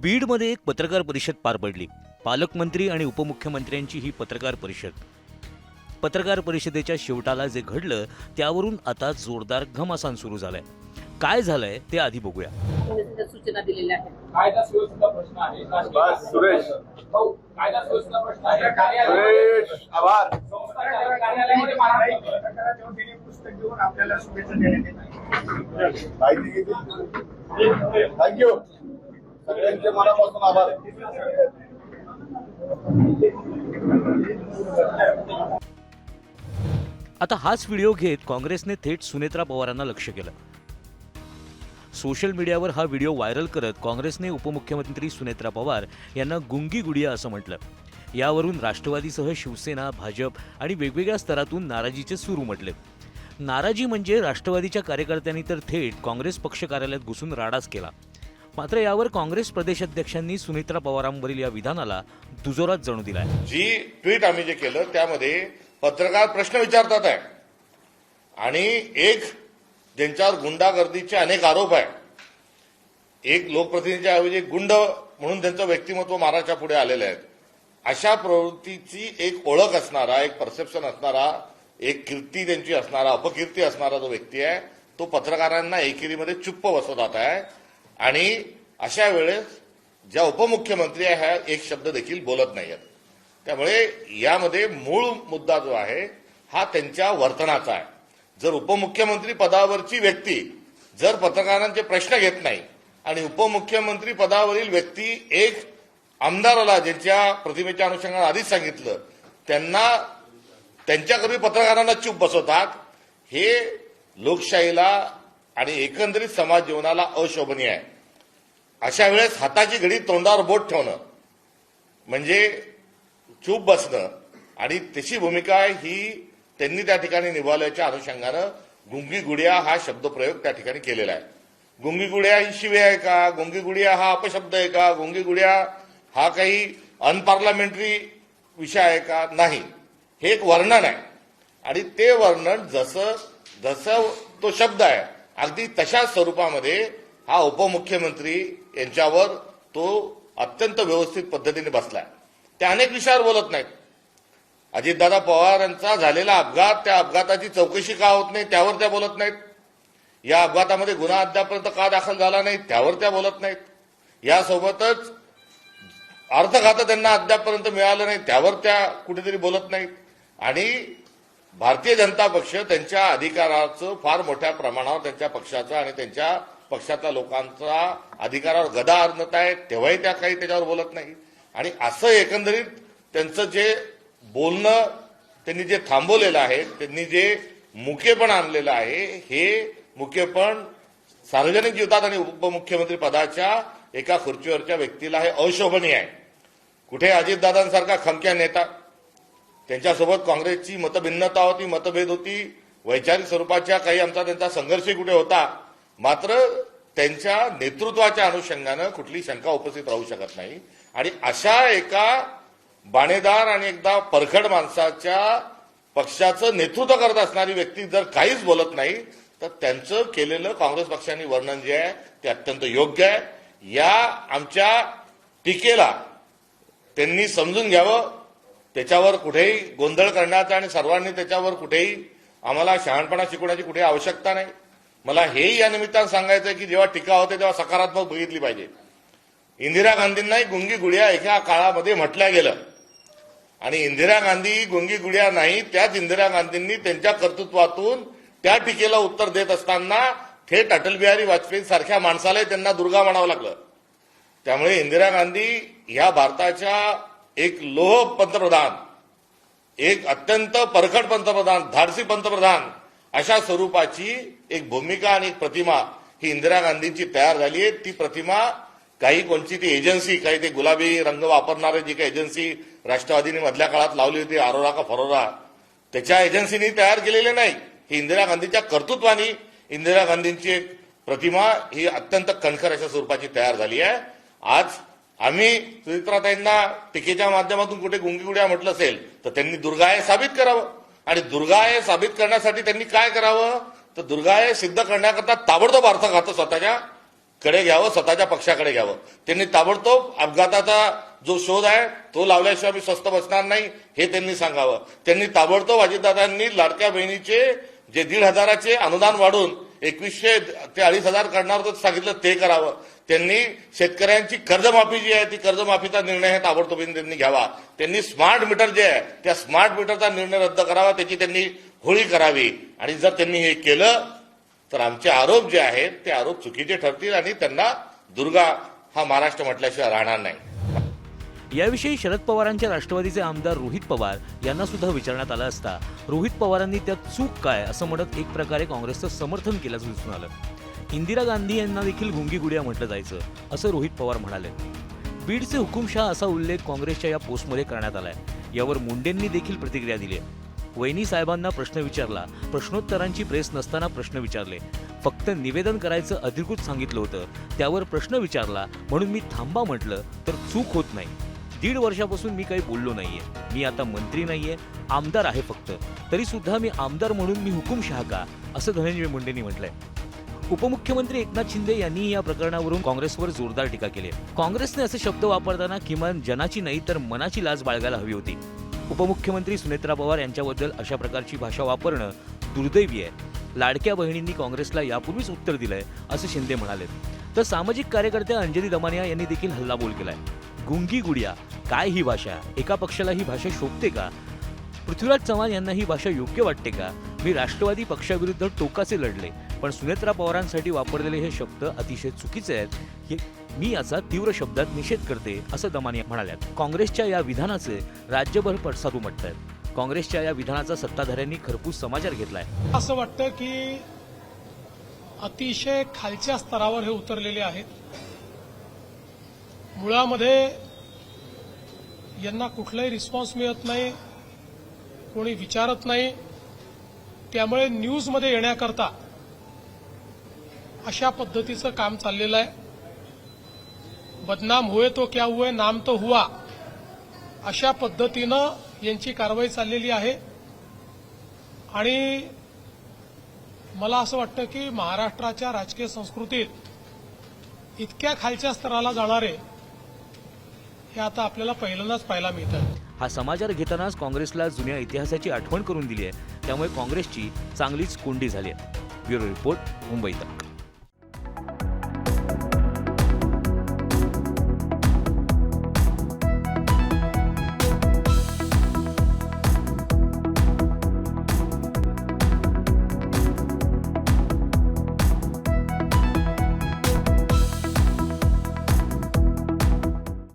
बीडमध्ये एक पत्रकार परिषद पार पडली। पालकमंत्री आणि उपमुख्यमंत्र्यांची ही पत्रकार परिषद। पत्रकार परिषदेच्या शेवटाला जे घडलं त्यावरून आता जोरदार घमासान सुरू झालाय। काय झालंय ते आधी बघूया। सूचना दिलेल्या आहेत। कायदा सुव्यवस्थेचा प्रश्न आहे। बस सुरेश, हो, कायदा सुव्यवस्थेचा प्रश्न आहे। सुरेश आभार। कार्यालयामध्ये मारहाण पुस्तक देऊन आपल्याला शुभेच्छा देण्यात येत माहिती घेतली, थँक्यू। सगळ्यांचे मनापासून आभार। आता हाच व्हिडिओ घेत काँग्रेसने थेट सुनेत्रा पवारांना लक्ष केलं। सोशल मीडियावर हा व्हिडिओ व्हायरल करत काँग्रेसने उपमुख्यमंत्री सुनेत्रा पवार यांना गुंगी गुडिया असं म्हटलं। यावरून राष्ट्रवादीसह शिवसेना, भाजप आणि वेगवेगळ्या स्तरातून नाराजीचे सूर उमटले। नाराजी म्हणजे राष्ट्रवादीच्या कार्यकर्त्यांनी तर थेट काँग्रेस पक्ष कार्यालयात घुसून राडाच केला। मात्र यावर काँग्रेस प्रदेशाध्यक्षांनी सुनेत्रा पवारांवरील या विधानाला दुजोरात जणू दिलाय। जी ट्विट आम्ही जे केलं त्यामध्ये पत्रकार प्रश्न विचारतात आहे आणि एक ज्यांच्यावर गुंडागर्दीचे अनेक आरोप आहे, एक लोकप्रतिनिधीच्या ऐवजी गुंड म्हणून त्यांचं व्यक्तिमत्व महाराष्ट्रा पुढे आलेलं आहे, अशा प्रवृत्तीची एक ओळख असणारा, एक परसेप्शन असणारा, एक कीर्ती त्यांची असणारा, अपकीर्ती असणारा जो व्यक्ती आहे तो पत्रकारांना एकेरीमध्ये चुप्प बसवत आहे। आणि अशा वेळेस ज्या उपमुख्यमंत्री आहे ह्या एक शब्द देखील बोलत नाहीत। त्यामुळे यामध्ये मूळ मुद्दा जो आहे हा त्यांच्या वर्तनाचा आहे। जर उपमुख्यमंत्री पदावरची व्यक्ती जर पत्रकारांचे प्रश्न घेत नाही आणि उपमुख्यमंत्री पदावरील व्यक्ती एक आमदाराला ज्यांच्या प्रतिमेच्या अनुषंगाने आधीच सांगितलं त्यांना त्यांच्याकरवी पत्रकारांना चूप बसवतात, हे लोकशाहीला आणि एकंदरीत समाज जीवनाला अशोभनीय आहे। अशा वेळेस हाताची घडी तोंडावर बोट ठेवणं म्हणजे चूप बसणं आणि त्याची भूमिका ही त्यांनी त्या ठिकाणी निभावल्याच्या अनुषंगानं गुंगी गुडिया हा शब्दप्रयोग त्या ठिकाणी केलेला आहे। गुंगी गुडिया ही शिवी आहे का? गुंगी गुडिया हा अपशब्द आहे का? गुंगी गुडिया हा काही अनपार्लमेंटरी विषय आहे का? नाही, हे एक वर्णन आहे आणि ते वर्णन जसं तो शब्द आहे अगदी तशा स्वरूपामध्ये हा उपमुख्यमंत्री यांच्यावर तो अत्यंत व्यवस्थित पद्धतीने बसलाय। ते अनेक विषयावर बोलत नाहीत। अजितदादा पवार यांचा झालेला अपघात, त्या अपघाताची चौकशी का होत नाही त्यावर त्या बोलत नाहीत। या अपघातामध्ये गुन्हा अद्यापर्यंत का दाखल झाला नाही त्यावर त्या बोलत नाहीत। यासोबतच अर्थखातं त्यांना अद्यापर्यंत मिळालं नाही त्यावर त्या कुठेतरी बोलत नाहीत। आणि भारतीय जनता पक्ष त्यांच्या अधिकाराचं फार मोठ्या प्रमाणावर त्यांच्या पक्षाचं आणि त्यांच्या पक्षातल्या लोकांचा अधिकारावर गदा आणत आहे, तेव्हाही त्या काही त्याच्यावर बोलत नाही। आणि असं एकंदरीत त्यांचं जे बोलणं त्यांनी जे थांबवलेलं आहे, त्यांनी जे मुकेपण आणलेलं आहे, हे मुकेपण सार्वजनिक जीवनात आणि उपमुख्यमंत्री पदाच्या एका खुर्चीवरच्या व्यक्तीला हे अशोभनीय आहे। कुठे अजितदादांसारखा खमक्या नेता, त्यांच्यासोबत काँग्रेसची मतभिन्नता होती, मतभेद होती, वैचारिक स्वरूपाच्या काही आमचा त्यांचा संघर्षही कुठे होता, मात्र त्यांच्या नेतृत्वाच्या अनुषंगानं कुठली शंका उपस्थित राहू शकत नाही। आणि अशा एका बाणेदार आणि एकदा परखड माणसाच्या पक्षाचं नेतृत्व करत असणारी व्यक्ती जर काहीच बोलत नाही तर त्यांचं केलेलं काँग्रेस पक्षाने वर्णन जे आहे ते अत्यंत योग्य आहे। या आमच्या टीकेला त्यांनी समजून घ्यावं, त्याच्यावर कुठेही गोंधळ करण्याचा आणि सर्वांनी त्याच्यावर कुठेही आम्हाला शहाणपणा शिकवण्याची कुठेही आवश्यकता नाही। मला हेही या निमित्तानं सांगायचं आहे की जेव्हा टीका होते तेव्हा सकारात्मक बघितली पाहिजे। इंदिरा गांधींनाही गुंगी गुडिया एका काळामध्ये म्हटलं गेलं आणि इंदिरा गांधी गुंगी गुडिया नाही, त्याच इंदिरा गांधींनी त्यांच्या कर्तृत्वातून त्या टीकेला उत्तर देत असताना थेट अटल बिहारी वाजपेयी सारख्या माणसालाही त्यांना दुर्गा म्हणावं लागलं। त्यामुळे इंदिरा गांधी ह्या भारताच्या एक लोह पंतप्रधान, एक अत्यंत परखड पंतप्रधान, धाडसी पंतप्रधान अशा स्वरूपाची एक भूमिका आणि एक प्रतिमा ही इंदिरा गांधींची तयार झाली आहे। ती प्रतिमा काही कोणची ती एजन्सी, काही ते गुलाबी रंग वापरणारे जी काही एजन्सी राष्ट्रवादीने मधल्या काळात लावली होती, आरोरा का फरोरा, त्याच्या एजन्सीनी तयार केलेली नाही। ही इंदिरा गांधीच्या कर्तृत्वाने इंदिरा गांधींची एक प्रतिमा ही अत्यंत कणखर अशा स्वरूपाची तयार झाली आहे। आज आम्ही सुचित्राताईंना टीकेच्या माध्यमातून कुठे गुंगी गुडिया म्हटलं असेल तर त्यांनी दुर्गाय साबित करावं आणि दुर्गाय साबित करण्यासाठी त्यांनी काय करावं तर दुर्गाय सिद्ध करण्याकरता ताबडतोब अर्थ घातं स्वतःच्या कडे घ्यावं, स्वतःच्या पक्षाकडे घ्यावं. त्यांनी ताबडतोब अपघाताचा जो शोध आहे तो लावल्याशिवाय मी स्वस्थ बसणार नाही हे त्यांनी सांगावं. त्यांनी ताबडतोब अजितदादांनी लाडक्या बहिणीचे जे 1,500 अनुदान वाढून 2,100 ते 2,500 करणार होतं सांगितलं ते करावं. त्यांनी शेतकऱ्यांची कर्जमाफी जी आहे ती कर्जमाफीचा निर्णय हे ताबडतोबीने त्यांनी घ्यावा. त्यांनी स्मार्ट मीटर जे आहे त्या स्मार्ट मीटरचा निर्णय रद्द करावा, त्याची त्यांनी होळी करावी. आणि जर त्यांनी हे केलं तर आमचे आरोप जे आहेत ते आरोप चुकीचे ठरतील आणि त्यांना दुर्गा हा महाराष्ट्र म्हटल्याशिवाय राहणार नाही. याविषयी शरद पवारांच्या राष्ट्रवादीचे आमदार रोहित पवार यांना सुद्धा विचारण्यात आलं असता रोहित पवारांनी त्यात चूक काय असं म्हणत एक प्रकारे काँग्रेसचं समर्थन केल्याचं दिसून आलं. इंदिरा गांधी यांना देखील गुंगी गुडिया म्हटलं जायचं असं रोहित पवार म्हणाले. बीडचे हुकुमशाह असा उल्लेख काँग्रेसच्या या पोस्टमध्ये करण्यात आलाय. यावर मुंडेंनी देखील प्रतिक्रिया दिली आहे. वैनी साहेबांना प्रश्न विचारला, प्रश्नोत्तरांची प्रेस नसताना प्रश्न विचारले, फक्त निवेदन करायचं अधिकृत सांगितलं होतं, त्यावर प्रश्न विचारला म्हणून मी थांबा म्हटलं तर चूक होत नाही. 1.5 वर्षापासून मी काही बोललो नाहीये. मी आता मंत्री नाहीये, आमदार आहे फक्त. तरी सुद्धा मी आमदार म्हणून मी हुकुमशाह का असं धनंजय मुंडेंनी म्हटलंय. उपमुख्यमंत्री एकनाथ शिंदे यांनी या प्रकरणावरून काँग्रेसवर जोरदार टीका केली. काँग्रेसने असे शब्द वापरताना किमान जनाची नाही तर मनाची लाज बाळगायला हवी होती. उपमुख्यमंत्री सुनेत्रा पवार यांच्याबद्दल अशा प्रकारची भाषा वापरणं दुर्दैवी आहे. लाडक्या बहिणींनी काँग्रेसला यापूर्वीच उत्तर दिलंय असं शिंदे म्हणाले. तर सामाजिक कार्यकर्त्या अंजली दमानिया यांनी देखील हल्लाबोल केलाय. गुंगी गुडिया काय ही भाषा? एका पक्षाला ही भाषा शोभते का? पृथ्वीराज चव्हाण यांना ही भाषा योग्य वाटते का? मी राष्ट्रवादी पक्षाविरुद्ध टोकाचे लढले, पण सुनेत्रा पवारांसाठी वापरलेले हे शब्द अतिशय चुकीचे आहेत. मी याचा तीव्र शब्दात निषेध करते असं दमानिया म्हणाल्यात. काँग्रेसच्या या विधानाचे राज्यभर पडसाद उमटतायत. काँग्रेसच्या या विधानाचा सत्ताधाऱ्यांनी खरपूस समाचार घेतलाय. असं वाटतं की अतिशय खालच्या स्तरावर हे उतरलेले आहेत. मुळामध्ये यांना कुठलाही रिस्पॉन्स मिळत नाही, कोणी विचारत नाही. त्यामुळे न्यूजमध्ये येण्याकरता अशा पद्धतीचं काम चाललेलं आहे. बदनाम हुए तो क्या हुए, नाम तो हुआ, अशा पद्धतीनं यांची कारवाई चाललेली आहे. आणि मला असं वाटतं की महाराष्ट्राच्या राजकीय संस्कृतीत इतक्या खालच्या स्तराला जाणारे हे आता आपल्याला पहिल्यांदाच पाहायला मिळतं. हा समाचार घेतानाच काँग्रेसला जुन्या इतिहासाची आठवण करून दिली आहे. त्यामुळे काँग्रेसची चांगलीच कोंडी झाली आहे. ब्युरो रिपोर्ट, मुंबई तक.